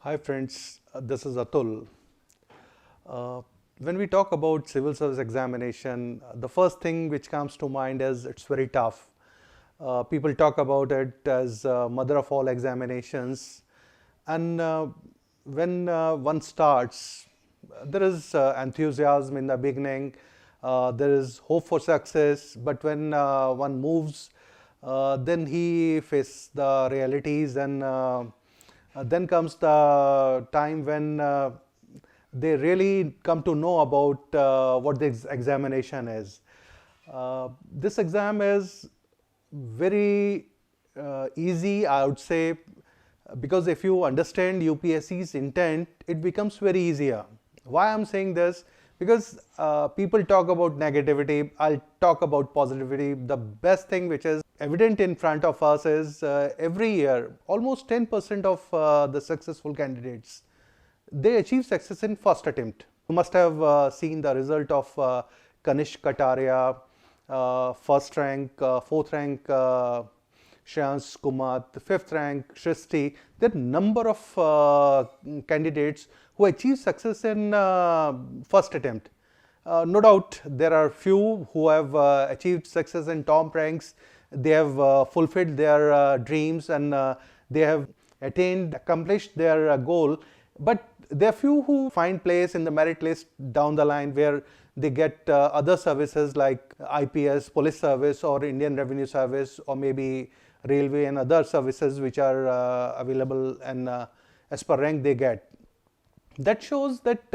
Hi friends, this is Atul. Uh, when we talk about civil service examination, the first thing which comes to mind is it's very tough. People talk about it as mother of all examinations, and when one starts, there is enthusiasm in the beginning, there is hope for success, but when one moves, then he faces the realities and then comes the time when they really come to know about what the examination is. This exam is very easy, I would say, because if you understand UPSC's intent, it becomes very easier. Why I'm saying this? Because people talk about negativity, I'll talk about positivity. The best thing which is evident in front of us is every year, almost 10% of the successful candidates, they achieve success in first attempt. You must have seen the result of Kanish Kataria, first rank, fourth rank Shreyans Kumar, the fifth rank Shristi. There are number of candidates who achieve success in first attempt. No doubt there are few who have achieved success in top ranks. They have fulfilled their dreams and they have accomplished their goal. But there are few who find place in the merit list down the line where they get other services like IPS, police service, or Indian Revenue Service, or maybe railway and other services which are available, and as per rank they get. That shows that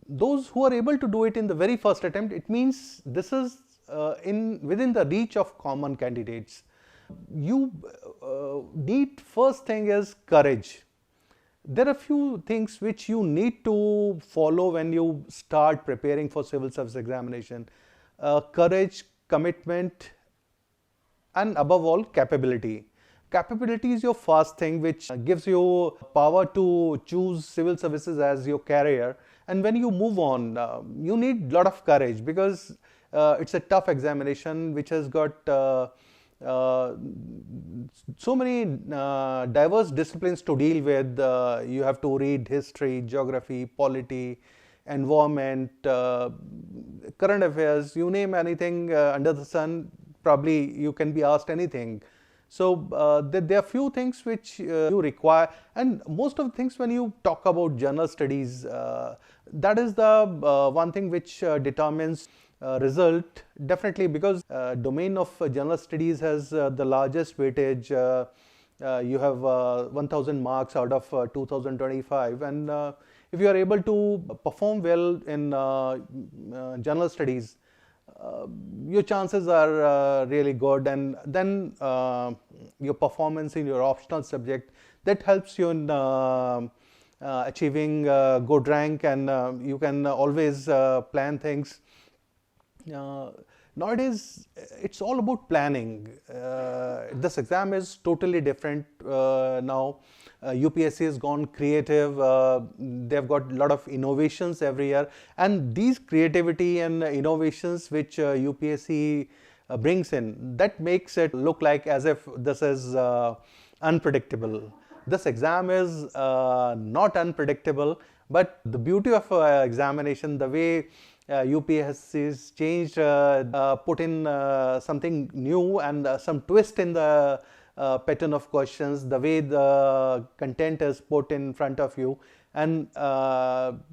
those who are able to do it in the very first attempt, it means this is within the reach of common candidates. You need, first thing is courage. There are few things which you need to follow when you start preparing for civil service examination. Courage, commitment, and above all, capability. Capability is your first thing which gives you power to choose civil services as your career. And when you move on, you need a lot of courage because it's a tough examination which has got so many diverse disciplines to deal with. You have to read history, geography, polity, environment, current affairs, you name anything under the sun, probably you can be asked anything. So there are few things which you require, and most of the things when you talk about general studies, that is the one thing which determines result, definitely, because domain of general studies has the largest weightage. You have 1000 marks out of 2025, and if you are able to perform well in general studies, your chances are really good, and then your performance in your optional subject, that helps you in achieving good rank, and you can always plan things. Nowadays, it's all about planning. This exam is totally different now. UPSC has gone creative. They've got a lot of innovations every year, and these creativity and innovations which UPSC brings in, that makes it look like as if this is unpredictable. This exam is not unpredictable, but the beauty of examination, the way UPSC's changed, put in something new and some twist in the pattern of questions, the way the content is put in front of you, and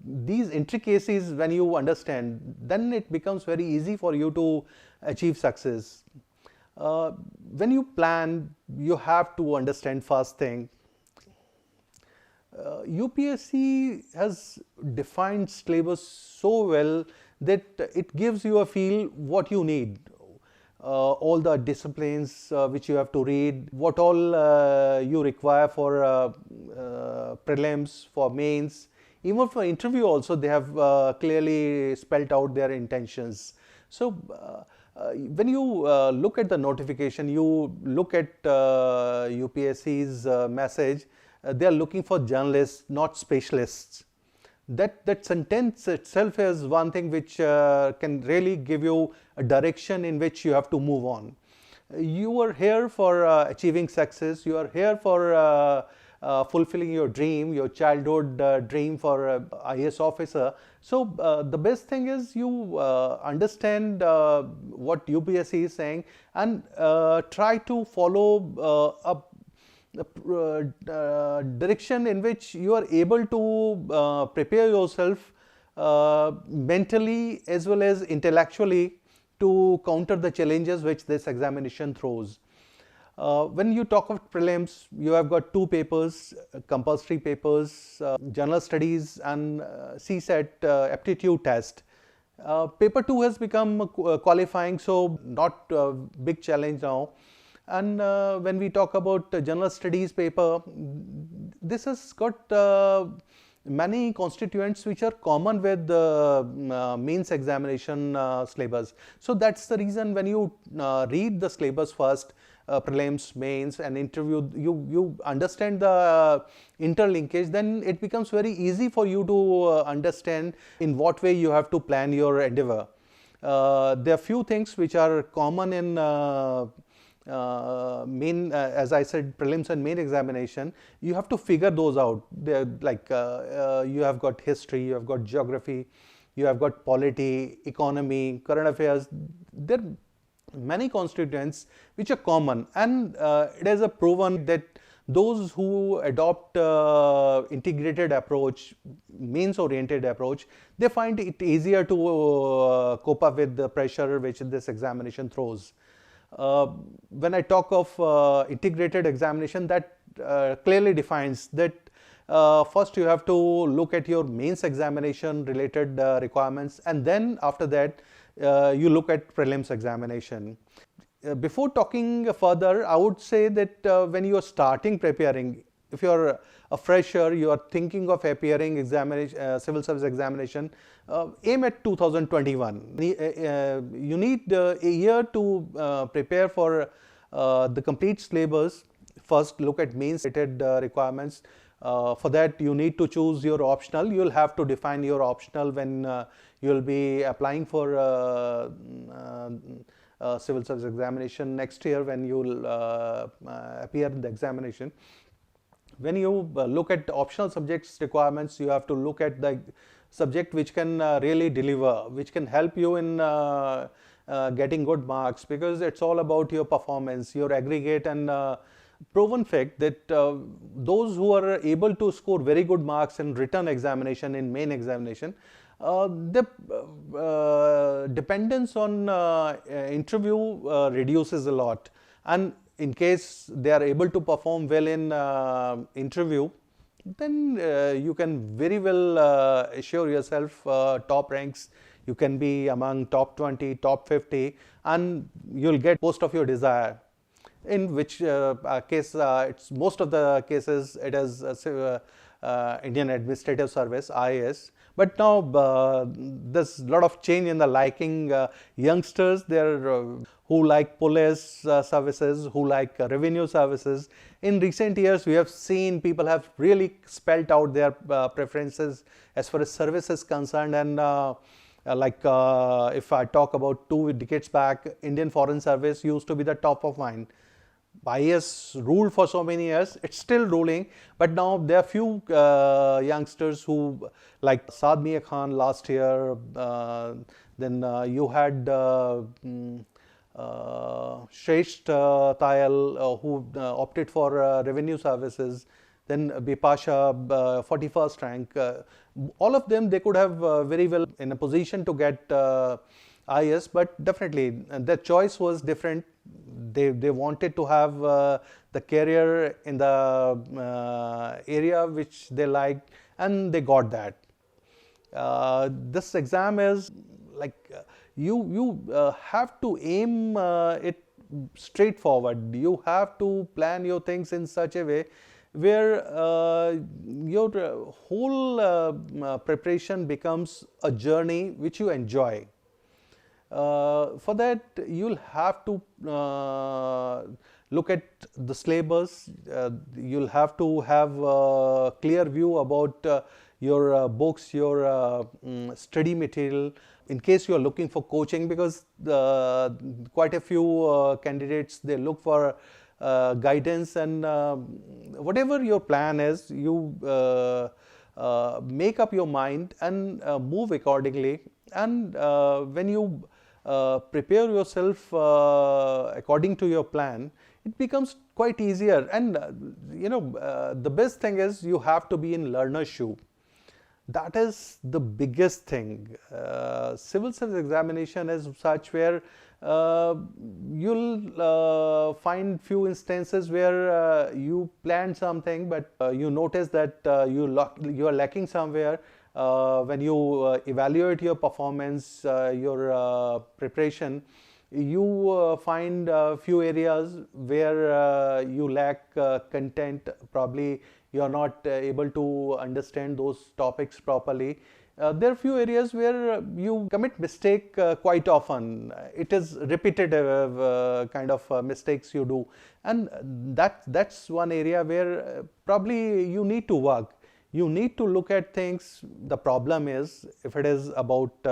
these intricacies when you understand, then it becomes very easy for you to achieve success. When you plan, you have to understand first thing. UPSC has defined syllabus so well that it gives you a feel what you need. All the disciplines which you have to read, what all you require for prelims, for mains, even for interview also they have clearly spelled out their intentions. So when you look at the notification, you look at UPSC's message, they are looking for journalists, not specialists. That sentence itself is one thing which can really give you a direction in which you have to move on. You are here for achieving success. You are here for fulfilling your dream, your childhood dream for IAS officer. So the best thing is you understand what UPSC is saying and try to follow direction in which you are able to prepare yourself mentally as well as intellectually to counter the challenges which this examination throws. When you talk of prelims, you have got two papers, compulsory papers, general studies and CSET aptitude test. Paper 2 has become qualifying, so not a big challenge now. And when we talk about general studies paper, this has got many constituents which are common with the mains examination syllabus. So that's the reason when you read the syllabus first, prelims, mains and interview, you understand the interlinkage, then it becomes very easy for you to understand in what way you have to plan your endeavor. There are few things which are common in as I said, prelims and main examination. You have to figure those out. They're like you have got history, you have got geography, you have got polity, economy, current affairs. There are many constituents which are common, and it is a proven that those who adopt integrated approach, means oriented approach, they find it easier to cope up with the pressure which this examination throws. When I talk of integrated examination, that clearly defines that first you have to look at your mains examination related requirements, and then after that you look at prelims examination. Before talking further, I would say that when you are starting preparing, if you are a fresher, you are thinking of appearing examination, civil service examination, aim at 2021. You need a year to prepare for the complete syllabus. First, look at mains related requirements. For that, you need to choose your optional. You'll have to define your optional when you'll be applying for civil service examination next year when you'll appear in the examination. When you look at optional subjects requirements, you have to look at the subject which can really deliver, which can help you in getting good marks, because it's all about your performance, your aggregate, and proven fact that those who are able to score very good marks in written examination, in main examination, the dependence on interview reduces a lot, and in case they are able to perform well in interview, then you can very well assure yourself top ranks. You can be among top 20, top 50, and you'll get most of your desire. In which case, it's most of the cases it is Indian Administrative Service, IAS. But now there's a lot of change in the liking. Youngsters there who like police services, who like revenue services. In recent years, we have seen people have really spelled out their preferences as far as service is concerned, and if I talk about 2 decades back, Indian Foreign Service used to be the top of mind. IAS ruled for so many years, it's still ruling, but now there are few youngsters who, like Saad Mia Khan last year, then you had Shresht Tayal who opted for revenue services, then Bipasha 41st rank. All of them, they could have very well in a position to get IAS, but definitely their choice was different. They wanted to have the career in the area which they liked, and they got that. This exam is like you have to aim it straightforward. You have to plan your things in such a way where your whole preparation becomes a journey which you enjoy. For that, you'll have to look at the syllabus. You'll have to have a clear view about your books, your study material, in case you are looking for coaching, because quite a few candidates, they look for guidance, and whatever your plan is, you make up your mind and move accordingly. And when you prepare yourself according to your plan, it becomes quite easier. And the best thing is you have to be in learner's shoe. That is the biggest thing. Civil service examination is such where you'll find few instances where you planned something, but you notice that you are lacking somewhere. When you evaluate your performance, your preparation, you find a few areas where you lack content. Probably you are not able to understand those topics properly. There are few areas where you commit mistake quite often. It is repetitive kind of mistakes you do, and that's one area where probably you need to work. You need to look at things. The problem is if it is about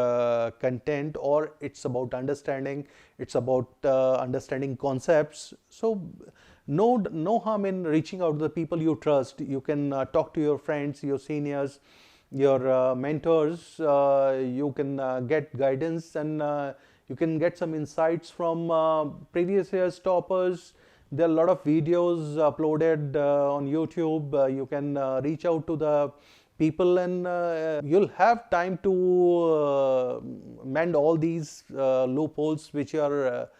content or it's about understanding, it's about understanding concepts. So no harm in reaching out to the people you trust. You can talk to your friends, your seniors, your mentors. You can get guidance, and you can get some insights from previous year's toppers. There are a lot of videos uploaded on YouTube. You can reach out to the people, and you'll have time to mend all these loopholes which you are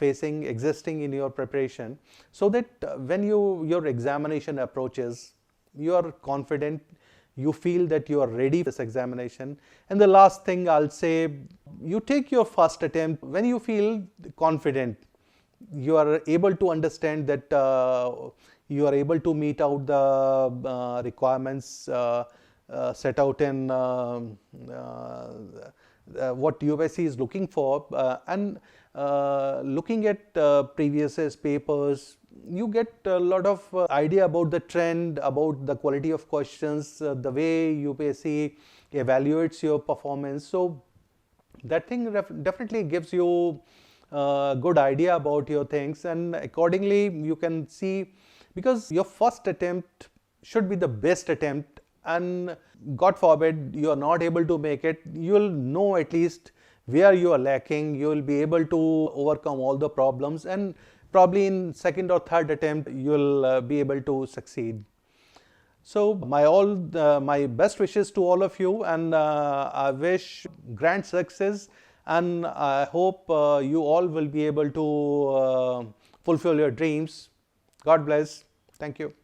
existing in your preparation, so that when your examination approaches, you are confident, you feel that you are ready for this examination. And the last thing I'll say, you take your first attempt when you feel confident. You are able to understand that you are able to meet out the requirements set out in what UPSC is looking for, and looking at previous year's papers, you get a lot of idea about the trend, about the quality of questions, the way UPSC evaluates your performance. So that thing definitely gives you good idea about your things, and accordingly you can see, because your first attempt should be the best attempt, and God forbid you are not able to make it, you will know at least where you are lacking. You will be able to overcome all the problems, and probably in second or third attempt you will be able to succeed. So my best wishes to all of you, and I wish grand success, and I hope you all will be able to fulfill your dreams. God bless. Thank you.